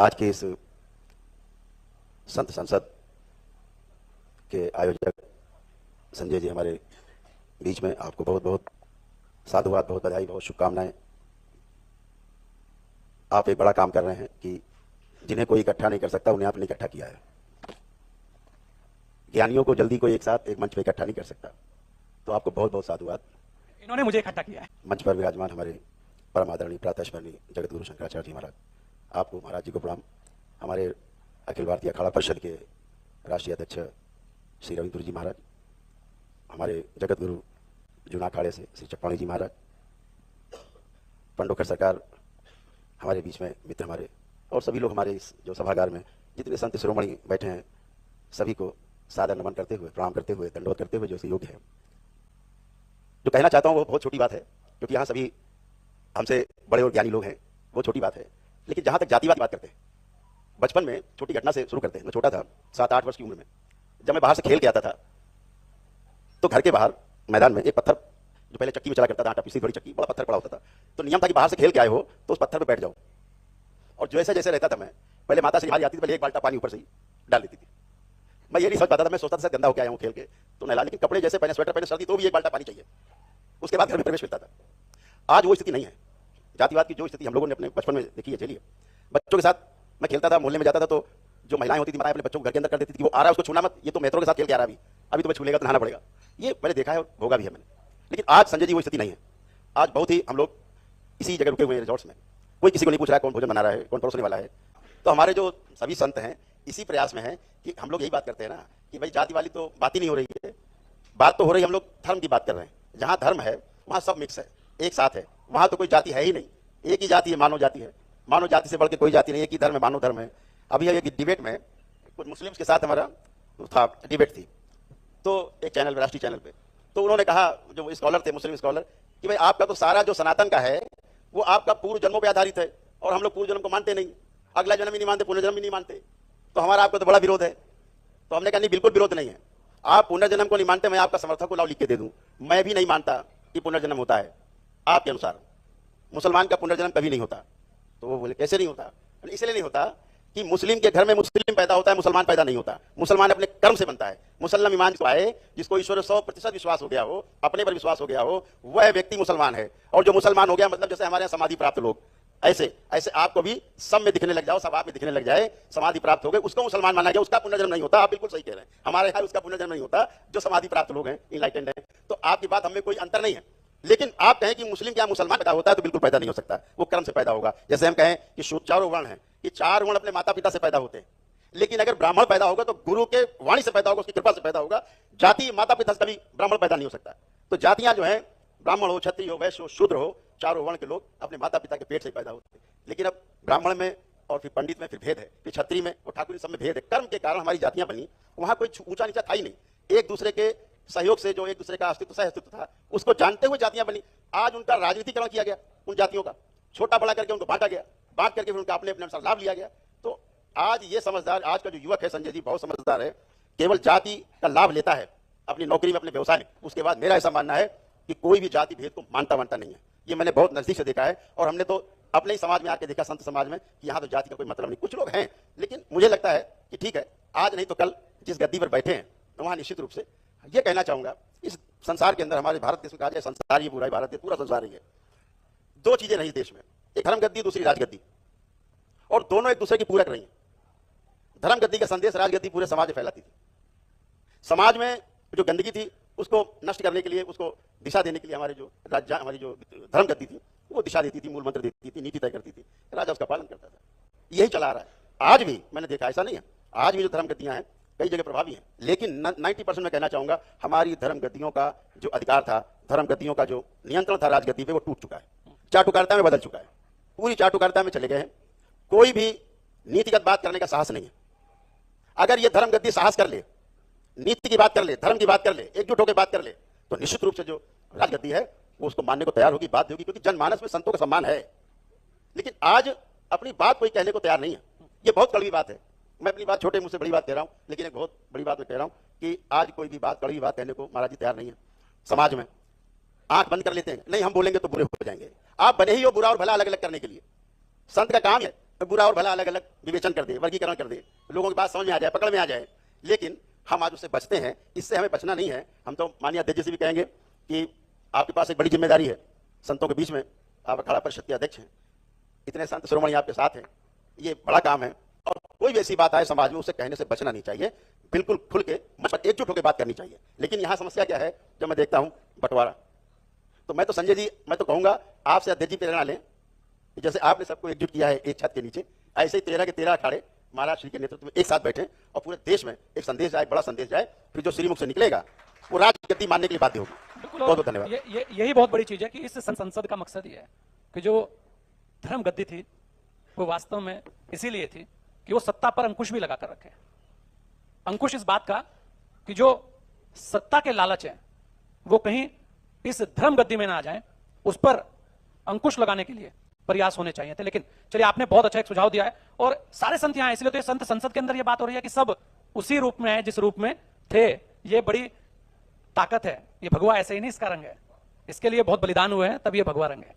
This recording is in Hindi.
आज के इस संत संसद के आयोजक संजय जी हमारे बीच में, आपको बहुत बहुत साधुवाद, बहुत बधाई, बहुत शुभकामनाएं। आप एक बड़ा काम कर रहे हैं कि जिन्हें कोई इकट्ठा नहीं कर सकता उन्हें आपने इकट्ठा किया है। ज्ञानियों को जल्दी कोई एक साथ एक मंच पर इकट्ठा नहीं कर सकता, तो आपको बहुत बहुत साधुवाद। इन्होंने मुझे इकट्ठा किया है। मंच पर विराजमान हमारे परम आदरणीय प्रातःस्मरणीय जगत गुरु शंकराचार्य जी महाराज, आपको महाराज जी को प्रणाम। हमारे अखिल भारतीय अखाड़ा परिषद के राष्ट्रीय अध्यक्ष श्री रविंद्र जी महाराज, हमारे जगत गुरु जूना अखाड़े से श्री चप्पाणी जी महाराज, पंडोकर सरकार हमारे बीच में मित्र हमारे, और सभी लोग हमारे इस जो सभागार में जितने संत शिरोमणि बैठे हैं, सभी को सादर नमन करते हुए, प्रणाम करते हुए, दंडवत करते हुए जो योग्य है। जो कहना चाहता हूँ वो बहुत छोटी बात है, क्योंकि यहाँ सभी हमसे बड़े और ज्ञानी लोग हैं, वो छोटी बात है। लेकिन जहाँ तक जातिवाद की बात करते हैं, बचपन में छोटी घटना से शुरू करते हैं। मैं छोटा था, 7-8 वर्ष की उम्र में, जब मैं बाहर से खेल के आता था, तो घर के बाहर मैदान में एक पत्थर, जो पहले चक्की में चला करता था, आटा पीसी बड़ी चक्की, बड़ा पत्थर पड़ा होता था। तो नियम था कि बाहर से खेल के आए हो तो उस पत्थर पर बैठ जाओ। और जैसे जैसे रहता था मैं, पहले माता से हारी आती थी, पहले एक बाल्टा पानी ऊपर से ही डाल देती थी। मैं ये नहीं समझ पाता था, मैं सोचता था गंदा होकर आया हूँ खेल के तो नहला, लेकिन कपड़े जैसे पहने, स्वेटर पहने, सर्दी तो भी एक बाल्टा पानी चाहिए, उसके बाद घर में प्रवेश मिलता था। आज वो स्थिति नहीं है। जातिवाद की जो स्थिति हम लोगों ने अपने बचपन में देखी है, चलिए बच्चों के साथ मैं खेलता था, मोहल्ले में जाता था, तो जो महिलाएं होती थी, माताएं अपने बच्चों को घर के अंदर कर देती थी, वो आ रहा है उसको छूना मत, ये तो मेट्रो के साथ खेल के आ रहा है, अभी तुम्हें छू लेगा तो नहाना पड़ेगा। ये मैंने देखा है और भोगा भी है मैंने। लेकिन आज संजय जी वो स्थिति नहीं है। आज बहुत ही हम लोग इसी जगह रुके हुए हैं रिजॉर्ट्स में, कोई किसी को नहीं पूछ रहा है कौन भोजन बना रहा है, कौन परोसने वाला है। तो हमारे जो सभी संत हैं इसी प्रयास में हैं कि हम लोग यही बात करते हैं ना कि भाई जाति वाली तो बात ही नहीं हो रही है, बात तो हो रही है, हम लोग धर्म की बात कर रहे हैं। जहाँ धर्म है वहाँ सब मिक्स है, एक साथ है, वहाँ तो कोई जाति है ही नहीं, एक ही जाति है, मानव जाति है। मानव जाति से बढ़ के कोई जाति नहीं, एक ही धर्म है, मानव धर्म है। अभी एक डिबेट में कुछ मुस्लिम्स के साथ हमारा था, डिबेट थी, तो एक चैनल, राष्ट्रीय चैनल पे, तो उन्होंने कहा, जो स्कॉलर थे, मुस्लिम स्कॉलर, कि भाई आपका तो सारा जो सनातन का है वो आपका पूर्व जन्मों पे आधारित है, और हम लोग पूर्व जन्म को मानते नहीं, अगला जन्म भी नहीं मानते, पुनर्जन्म भी नहीं मानते, तो हमारा आपका तो बड़ा विरोध है। तो हमने कहा नहीं, बिल्कुल विरोध नहीं है। आप पुनर्जन्म को नहीं मानते, मैं आपका समर्थक को लाओ लिख के दे दूं, मैं भी नहीं मानता कि पुनर्जन्म होता है आपके अनुसार। मुसलमान का पुनर्जन्म कभी नहीं होता। तो वो बोले कैसे नहीं होता? इसलिए नहीं होता कि मुस्लिम के घर में मुस्लिम पैदा होता है, मुसलमान पैदा नहीं होता। मुसलमान अपने कर्म से बनता है। मुसलमान ईमान जिसको आए, जिसको ईश्वर 100% विश्वास हो गया हो, अपने पर विश्वास हो गया हो, वह व्यक्ति मुसलमान है। और जो मुसलमान हो गया, मतलब जैसे हमारे यहाँ समाधि प्राप्त लोग, ऐसे ऐसे आपको भी सब में दिखने लग जाओ, सब आप में दिखने लग जाए, समाधि प्राप्त हो गए, उसको मुसलमान माना गया, उसका पुनर्जन्म नहीं होता। आप बिल्कुल सही कह रहे हैं, हमारे यहाँ उसका पुनर्जन्म नहीं होता, जो समाधि प्राप्त लोग हैं, इनलाइटेंड हैं। तो आपकी बात हमें कोई अंतर नहीं है। लेकिन आप कहें कि मुस्लिम क्या मुसलमान पैदा होता है, तो बिल्कुल पैदा नहीं हो सकता, वो कर्म से पैदा होगा। जैसे हम कहें कि चारों वर्ण हैं, कि 4 वर्ण अपने माता पिता से पैदा होते हैं, लेकिन अगर ब्राह्मण पैदा होगा तो गुरु के वाणी से पैदा होगा, उसकी कृपा से पैदा होगा। जाति माता पिता से कभी ब्राह्मण पैदा नहीं हो सकता। तो जातियां जो है, ब्राह्मण हो, क्षत्रिय हो, वैश्य हो, शूद्र हो, चारों वर्ण के लोग अपने माता पिता के पेट से पैदा होते हैं। लेकिन अब ब्राह्मण में और फिर पंडित में फिर भेद है, फिर क्षत्रिय में और ठाकुर सब में भेद है। कर्म के कारण हमारी जातियां बनी, वहां कोई ऊंचा नीचा था ही नहीं। एक दूसरे के सहयोग से जो एक दूसरे का अस्तित्व सह अस्तित्व था, उसको जानते हुए जातियां बनी। आज उनका राजनीतिकरण किया गया, उन जातियों का छोटा बड़ा करके उनको बांटा गया, बांट करके फिर उनका अपने अपने अनुसार लाभ लिया गया। तो आज ये समझदार, आज का जो युवक है संजय जी बहुत समझदार है, केवल जाति का लाभ लेता है अपनी नौकरी में, अपने व्यवसाय में। उसके बाद मेरा ऐसा मानना है कि कोई भी जाति भेद को मानता नहीं है। ये मैंने बहुत नजदीक से देखा है, और हमने तो अपने ही समाज में आके देखा, संत समाज में, कि यहाँ तो जाति का कोई मतलब नहीं। कुछ लोग हैं, लेकिन मुझे लगता है कि ठीक है, आज नहीं तो कल जिस गद्दी पर बैठे हैं, तो वहाँ निश्चित रूप से ये कहना चाहूंगा, इस संसार के अंदर, हमारे भारत देश में कहा जाए संसार ही पूरा, भारत पूरा संसार ही है। 2 चीजें रही देश में, एक धर्म गद्दी, दूसरी राजगद्दी, और दोनों एक दूसरे की पूरक रही। धर्म गद्दी का संदेश राजगद्दी पूरे समाज में फैलाती थी। समाज में जो गंदगी थी उसको नष्ट करने के लिए, उसको दिशा देने के लिए हमारी जो धर्म गद्दी थी वो दिशा देती थी, मूल मंत्र देती थी, नीति तय करती थी, राजा उसका पालन करता था। यही चला रहा है आज भी। मैंने देखा, ऐसा नहीं है, आज भी जो धर्म गद्दियां हैं कई जगह प्रभावी हैं, लेकिन 90% मैं कहना चाहूंगा हमारी धर्म गद्दियों का जो अधिकार था, धर्म गद्दियों का जो नियंत्रण था राजगद्दी पे, वो टूट चुका है, चाटुकारिता में बदल चुका है, पूरी चाटुकारिता में चले गए हैं। कोई भी नीतिगत बात करने का साहस नहीं है। अगर ये धर्म गद्दी साहस कर ले, नीति की बात कर ले, धर्म की बात कर ले, एकजुट होकर बात कर ले, तो निश्चित रूप से जो राजगद्दी है वो उसको मानने को तैयार होगी, बाध्य होगी, क्योंकि जनमानस में संतों का सम्मान है। लेकिन आज अपनी बात कोई कहने को तैयार नहीं है। ये बहुत कड़वी बात है। मैं अपनी बात छोटे मुंह से बड़ी बात कह रहा हूं, लेकिन एक बहुत बड़ी बात मैं कह रहा हूं कि आज कोई भी बात, कड़वी बात कहने को महाराज जी तैयार नहीं है। समाज में आंख बंद कर लेते हैं, नहीं हम बोलेंगे तो बुरे हो जाएंगे। आप बने ही हो बुरा और भला अलग अलग करने के लिए। संत का काम है बुरा और भला अलग अलग विवेचन कर दे, वर्गीकरण कर दे, लोगों की बात समझ में आ जाए, पकड़ में आ जाए, लेकिन हम आज उससे बचते हैं। इससे हमें बचना नहीं है। हम तो माननीय अध्यक्ष जी से भी कहेंगे कि आपके पास एक बड़ी जिम्मेदारी है, संतों के बीच में आप अखाड़ा परिषद के अध्यक्ष हैं, इतने संत शिरोमणि आपके साथ हैं, ये बड़ा काम है। और कोई भी ऐसी बात आए समाज में, उसे कहने से बचना नहीं चाहिए, बिल्कुल खुल के मंच पर एकजुट होकर बात करनी चाहिए। लेकिन यहाँ समस्या क्या है, जब मैं देखता हूँ बंटवारा, तो मैं तो संजय जी, मैं तो कहूंगा आपसे अध्यक्ष जी प्रेरणा लें, जैसे आपने सबको एकजुट किया है एक छत के नीचे, ऐसे ही 13 के 13 अखाड़े महाराज श्री के नेतृत्व में एक साथ बैठे और पूरे देश में एक संदेश जाए, बड़ा संदेश जाए, फिर जो श्रीमुख से निकलेगा वो राजगद्दी मानने के लिए बाध्य होगी। बहुत बहुत धन्यवाद। यही बहुत बड़ी चीज है कि इस संसद का मकसद ये है कि जो धर्म गद्दी थी वो वास्तव में इसीलिए थी कि वो सत्ता पर अंकुश भी लगा कर रखे। अंकुश इस बात का कि जो सत्ता के लालच है वो कहीं इस धर्म गद्दी में ना आ जाए, उस पर अंकुश लगाने के लिए प्रयास होने चाहिए थे। लेकिन चलिए, आपने बहुत अच्छा एक सुझाव दिया है और सारे संत यहां, इसलिए तो ये संत संसद के अंदर ये बात हो रही है कि सब उसी रूप में है जिस रूप में थे। ये बड़ी ताकत है, ये भगवा ऐसे ही नहीं इसका रंग है, इसके लिए बहुत बलिदान हुए हैं, तब ये भगवा रंग है।